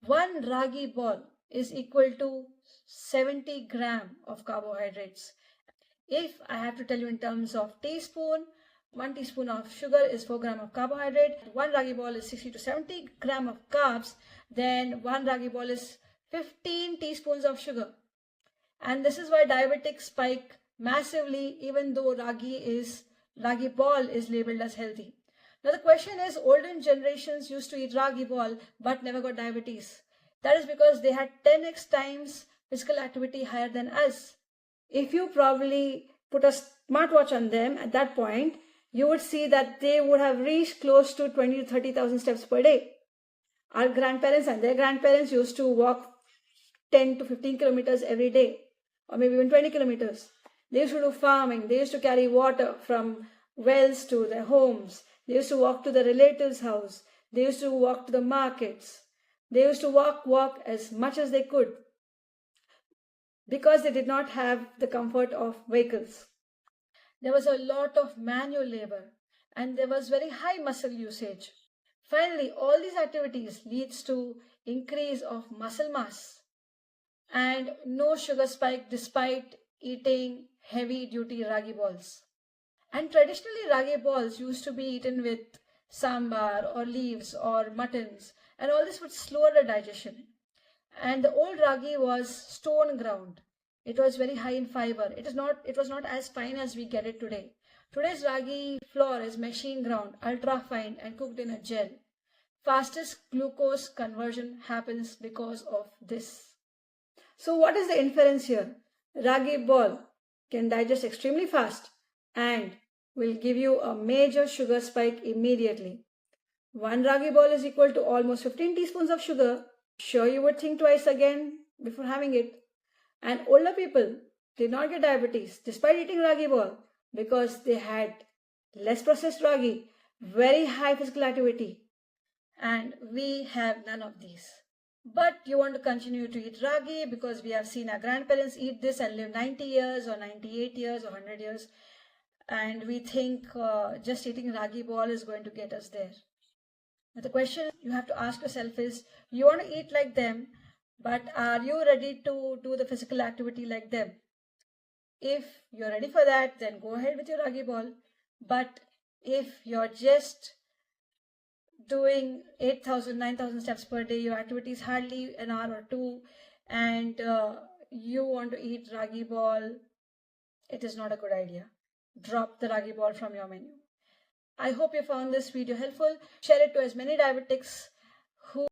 One ragi ball is equal to 70 gram of carbohydrates. If I have to tell you in terms of teaspoon, 1 teaspoon of sugar is 4 gram of carbohydrate. One ragi ball is 60 to 70 gram of carbs. Then one ragi ball is 15 teaspoons of sugar. And this is why diabetics spike massively even though ragi ball is labeled as healthy. Now the question is, older generations used to eat ragi ball but never got diabetes. That is because they had 10x times physical activity higher than us. If you probably put a smartwatch on them at that point, you would see that they would have reached close to 20 to 30,000 steps per day. Our grandparents and their grandparents used to walk 10 to 15 kilometers every day, or maybe even 20 kilometers. They used to do farming. They used to carry water from wells to their homes. They used to walk to the relatives' house. They used to walk to the markets. They used to walk as much as they could because they did not have the comfort of vehicles. There was a lot of manual labor and there was very high muscle usage. Finally, all these activities leads to increase of muscle mass and no sugar spike despite eating heavy duty ragi balls. And traditionally ragi balls used to be eaten with sambar or leaves or muttons, and all this would slow the digestion. And the old ragi was stone ground. It was very high in fiber. It was not as fine as we get it today. Today's ragi flour is machine ground, ultra fine and cooked in a gel. Fastest glucose conversion happens because of this. So what is the inference here? Ragi ball can digest extremely fast and will give you a major sugar spike immediately. One ragi ball is equal to almost 15 teaspoons of sugar. Sure, you would think twice again before having it. And older people did not get diabetes despite eating ragi ball because they had less processed ragi, very high physical activity, and we have none of these. But you want to continue to eat ragi because we have seen our grandparents eat this and live 90 years or 98 years or 100 years. And we think just eating ragi ball is going to get us there. But the question you have to ask yourself is, you want to eat like them, but are you ready to do the physical activity like them? If you're ready for that, then go ahead with your ragi ball. But if you're just doing 8,000, 9,000 steps per day, your activity is hardly an hour or two, and you want to eat ragi ball, it is not a good idea. Drop the ragi ball from your menu. I hope you found this video helpful. Share it to as many diabetics